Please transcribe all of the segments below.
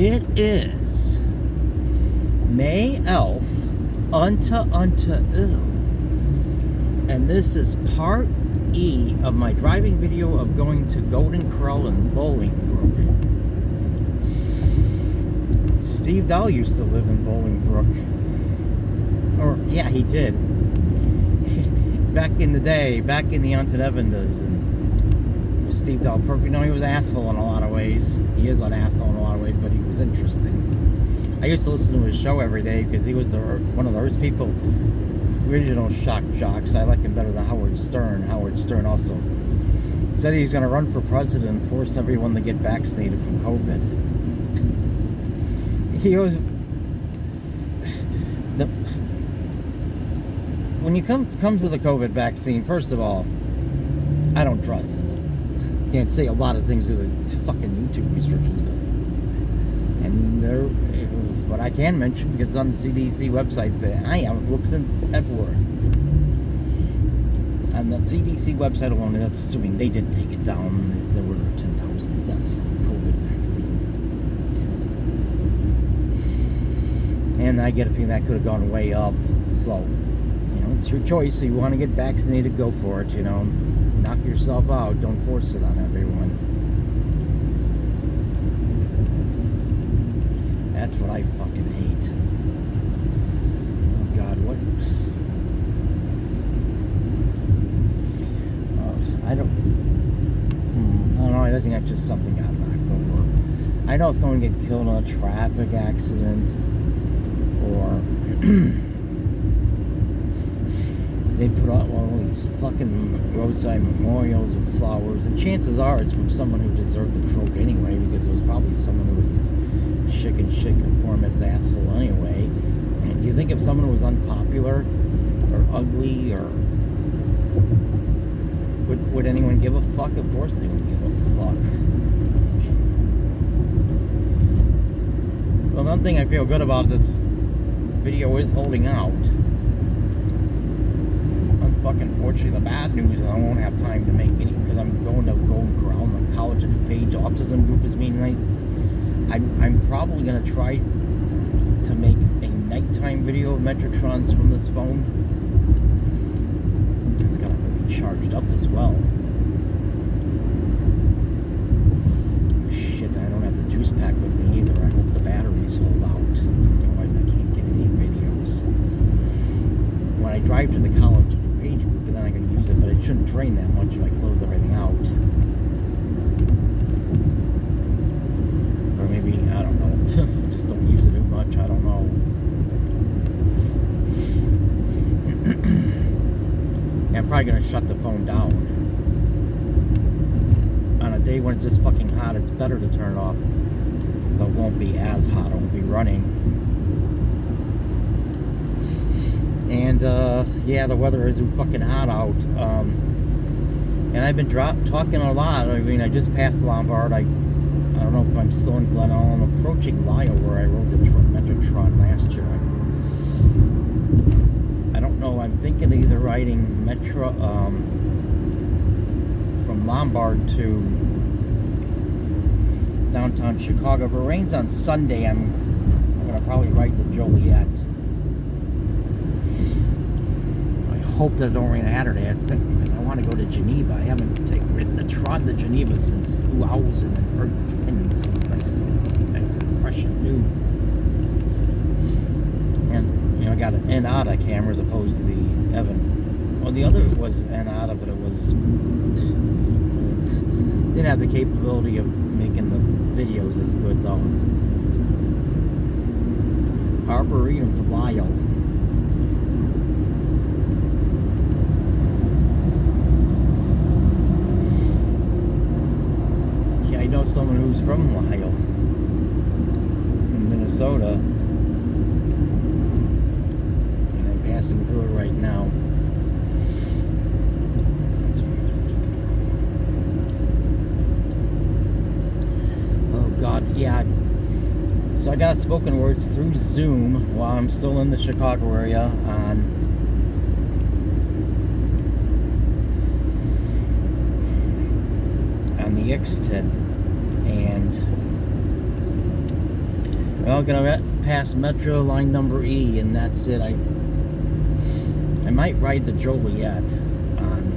It is May Elf unto and this is part E of my driving video of going to Golden Corral and Bolingbrook. Steve Dow used to live in Bolingbrook. Or, yeah, he did. Back in the day, back in the Auntie Evandas, and Steve Dow, perfect. No, he was an asshole in a lot of ways. He is an asshole in a lot of ways, but he was interesting. I used to listen to his show every day because he was one of those people, original shock jocks. I like him better than Howard Stern. Howard Stern also said he was going to run for president and force everyone to get vaccinated from COVID. He was... When you come to the COVID vaccine, first of all, I don't trust it. Can't say a lot of things because of fucking YouTube restrictions, and what I can mention, because it's on the CDC website, that I haven't looked since February. On the CDC website alone, that's assuming they didn't take it down. There were 10,000 deaths from the COVID vaccine. And I get a feeling that could have gone way up. So, it's your choice. So you want to get vaccinated, go for it, Knock yourself out. Don't force it on everyone. That's what I fucking hate. Oh, God, what? I don't know. I think that's just something got knocked over. I know if someone gets killed in a traffic accident, or they put out all these fucking roadside memorials of flowers, and chances are it's from someone who deserved the croak anyway, because it was probably someone who was a chicken shit conformist asshole anyway. And do you think if someone was unpopular or ugly, or would anyone give a fuck? Of course they would give a fuck. Well, one thing I feel good about this video is holding out. Unfuckingfortunately, the bad news is I won't have time to make any, because I'm going to Golden Corral, and the College of DuPage autism group is meeting tonight. I'm probably going to try to make a nighttime video of METRA Trains from this phone. It's going to have to be charged up as well. Shit, I don't have the juice pack with me either. I hope the batteries hold out. Otherwise I can't get any videos. When I drive to the College of DuPage group, and then I'm going to use it, but it shouldn't drain that much if I close everything out. Maybe, I don't know, just don't use it too much, I don't know. Yeah, I'm probably going to shut the phone down. On a day when it's this fucking hot, it's better to turn it off, so it won't be as hot, it won't be running. And, yeah, the weather is fucking hot out. And I've been talking a lot. I mean, I just passed Lombard. I don't know if I'm still in Glenelg. I'm approaching Lyle, where I rode the METRA Train last year. I don't know. I'm thinking of either riding Metra from Lombard to downtown Chicago. If it rains on Sunday, I'm going to probably ride the Joliet. I hope that it don't rain Saturday. I think, because I want to go to Geneva. I haven't ridden the Tron to Geneva since 2010, so it's nice and fresh and new. And I got an Enata camera as opposed to the Evan. Well, the other was Enata, but it didn't have the capability of making the videos as good though. Arboretum to Lyle. I know someone who's from Lyle, from Minnesota, and I'm passing through it right now. Oh God, yeah. So I got spoken words through Zoom while I'm still in the Chicago area on the X10. And Well, gonna pass Metro line number E, and that's it. I might ride the Joliet on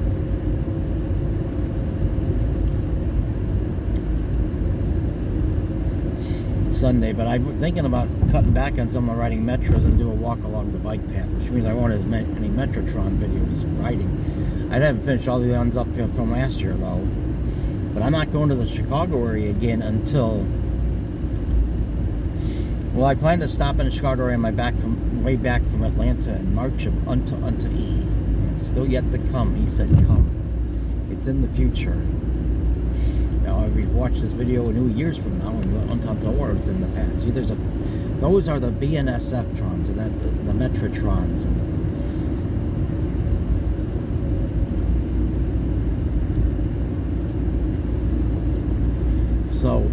Sunday, but I'm thinking about cutting back on some of my riding Metros and do a walk along the bike path, which means I won't have as many METRA Tron videos riding. I haven't finished all the ones up from last year, though. But I'm not going to the Chicago area again until... Well, I plan to stop in the Chicago area on my way back from Atlanta in March unto E. It's still yet to come. He said come. It's in the future. Now, if you've watched this video a new years from now, and unto words in the past, see, those are the BNSF trons, and the METRA trons. So,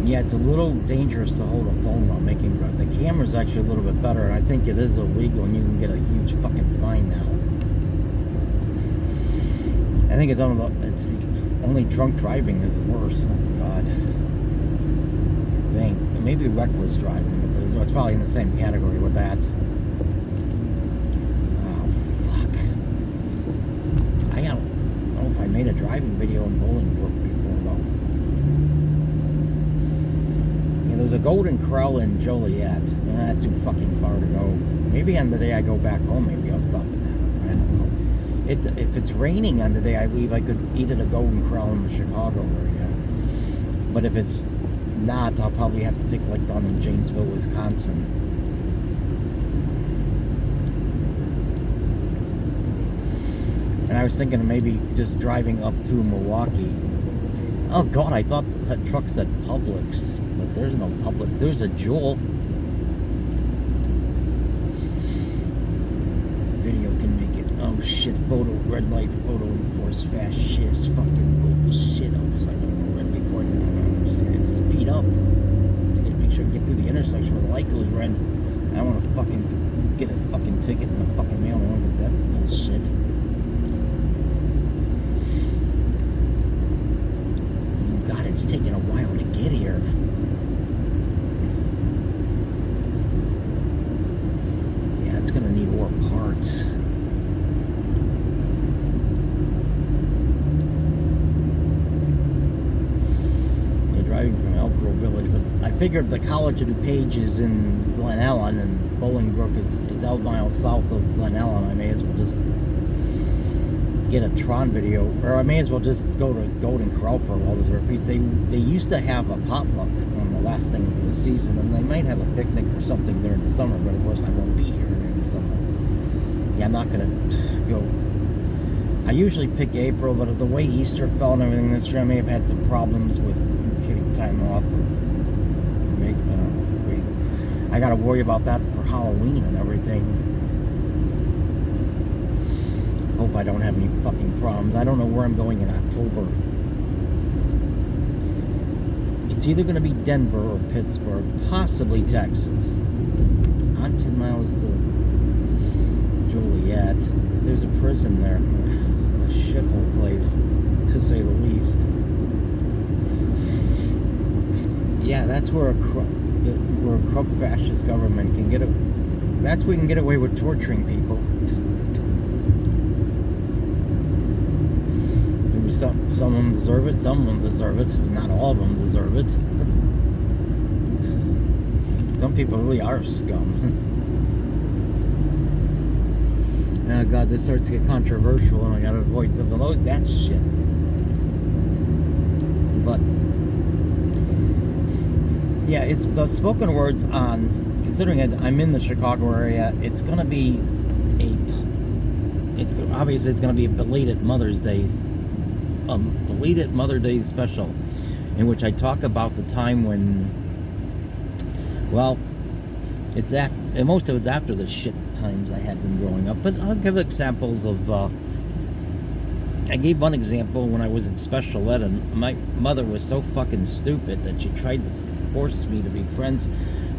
yeah, it's a little dangerous to hold a phone while making drive. The camera's actually a little bit better, and I think it is illegal, and you can get a huge fucking fine now. I think it's the only drunk driving is worse. Oh God. I think maybe reckless driving, but it's probably in the same category with that. I made a driving video in Bolingbrook before, though. Yeah, there's a Golden Corral in Joliet. That's too fucking far to go. Maybe on the day I go back home, maybe I'll stop at that. I don't know. If it's raining on the day I leave, I could eat at a Golden Corral in the Chicago area. But if it's not, I'll probably have to pick like down in Janesville, Wisconsin. And I was thinking of maybe just driving up through Milwaukee. Oh God, I thought that truck said Publix, but there's no Publix. There's a Jewel. Video can make it. Oh shit, red light, photo enforced, fast shit, it's fucking bullshit. I was like, red before speed up. Make sure I get through the intersection where the light goes red. I don't want to fucking get a fucking ticket in the fucking mail. I don't want that bullshit. It's taking a while to get here. Yeah, it's gonna need more parts. You're driving from Elk Grove Village, but I figured the College of DuPage is in Glen Ellen and Bolingbrook is 8 miles south of Glen Ellen. I may as well just get a Tron video, or I may as well just go to Golden Corral for a while. They used to have a potluck on the last thing of the season, and they might have a picnic or something during the summer, but of course I won't be here during the summer. Yeah, I'm not gonna go. I usually pick April, but the way Easter fell and everything this year, I may have had some problems with getting time off. I gotta worry about that for Halloween and everything. Hope I don't have any fucking problems. I don't know where I'm going in October. It's either going to be Denver or Pittsburgh, possibly Texas. On 10 miles to Joliet. There's a prison there. A shithole place, to say the least. Yeah, that's where a corrupt fascist government can get it. That's where we can get away with torturing people. Some of them deserve it, some of them deserve it. Not all of them deserve it. Some people really are scum. Oh God, this starts to get controversial and I gotta avoid that shit. But yeah, it's the spoken words on, considering I'm in the Chicago area, it's gonna be obviously it's gonna be a belated Mother's Day special, in which I talk about the time when, well, most of it's after the shit times I had when growing up, but I'll give examples of, I gave one example when I was in special ed, and my mother was so fucking stupid that she tried to force me to be friends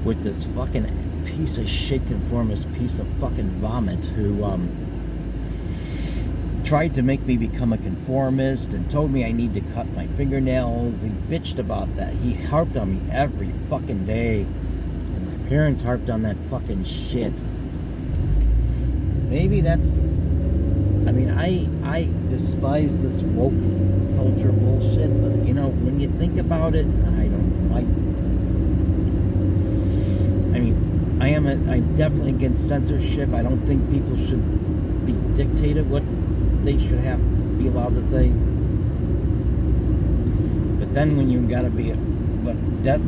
with this fucking piece of shit conformist piece of fucking vomit who, tried to make me become a conformist and told me I need to cut my fingernails. He bitched about that. He harped on me every fucking day. And my parents harped on that fucking shit. Maybe that's... I mean, I despise this woke culture bullshit, but, you know, when you think about it, I don't know. I mean, I'm definitely against censorship. I don't think people should be dictated what they should have to be allowed to say. But then when you gotta be but that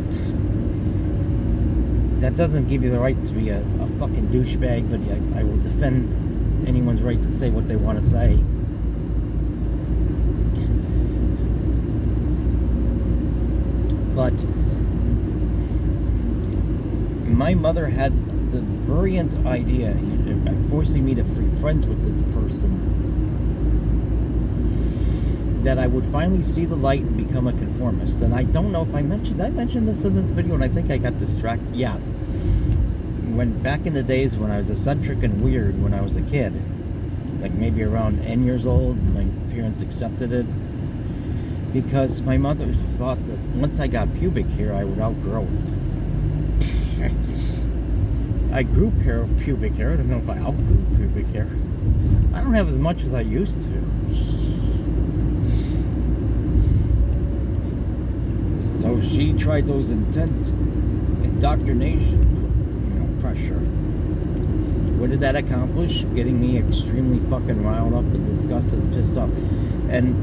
doesn't give you the right to be a fucking douchebag. But I will defend anyone's right to say what they want to say. But my mother had the brilliant idea, forcing me to be friends with this person, that I would finally see the light and become a conformist. And I don't know if I mentioned this in this video, and I think I got distracted. Yeah. When back in the days when I was eccentric and weird when I was a kid, like maybe around 10 years old, my parents accepted it because my mother thought that once I got pubic hair, I would outgrow it. I grew pubic hair. I don't know if I outgrew pubic hair. I don't have as much as I used to. So she tried those intense indoctrination, pressure. What did that accomplish? Getting me extremely fucking riled up and disgusted and pissed off. And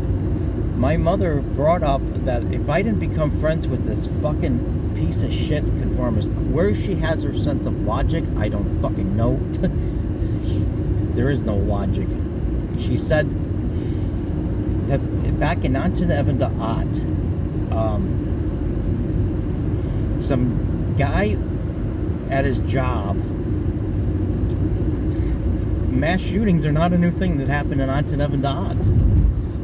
my mother brought up that if I didn't become friends with this fucking piece of shit conformist, where she has her sense of logic, I don't fucking know. There is no logic. She said that back in 1978, some guy at his job, mass shootings are not a new thing that happened in 1978.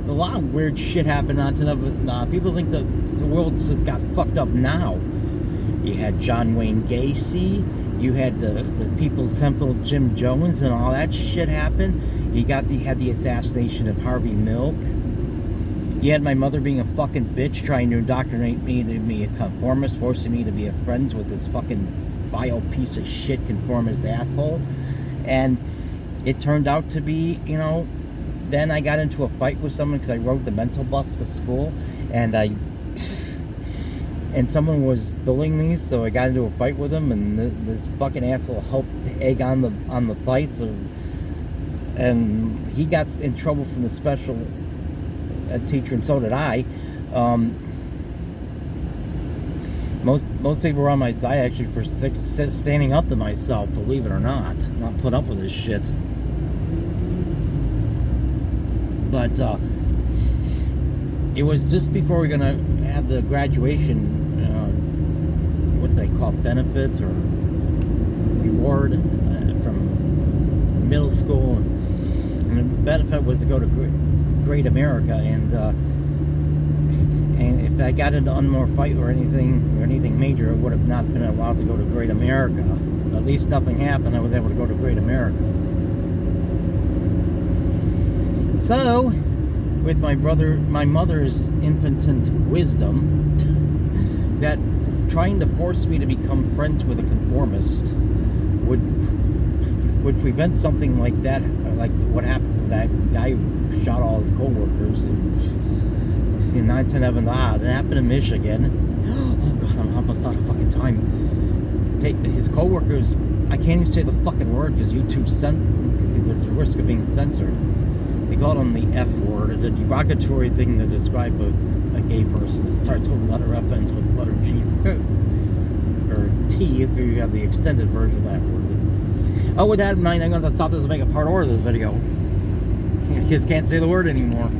A lot of weird shit happened in 1978. People think that the world just got fucked up now. You had John Wayne Gacy, you had the People's Temple Jim Jones, and all that shit happened. You had the assassination of Harvey Milk. You had my mother being a fucking bitch, trying to indoctrinate me to be a conformist, forcing me to be friends with this fucking vile piece of shit conformist asshole. And it turned out to be, then I got into a fight with someone because I rode the mental bus to school, and someone was bullying me, so I got into a fight with him, and this fucking asshole helped egg on the fight, and he got in trouble from the special ed teacher, and so did I. Most people were on my side actually for standing up to myself, believe it or not put up with this shit. But it was just before we were gonna have the graduation, what they call benefits or reward from middle school, and the benefit was to go to Great America, and if I got into one more fight or anything major, I would have not been allowed to go to Great America. At least nothing happened. I was able to go to Great America. So, with my mother's infantile wisdom, that trying to force me to become friends with a conformist would prevent something like that, like what happened with that guy who shot all his co-workers in 1979. It happened in Michigan. Oh god, I'm almost out of fucking time. His co-workers, I can't even say the fucking word because YouTube's there's a risk of being censored. They called him the F word, a derogatory thing to describe a gay person that starts with the letter F, ends with the letter G, or T if you have the extended version of that word. Oh, with that in mind, I'm going to stop this and make a part order of this video. I just can't say the word anymore.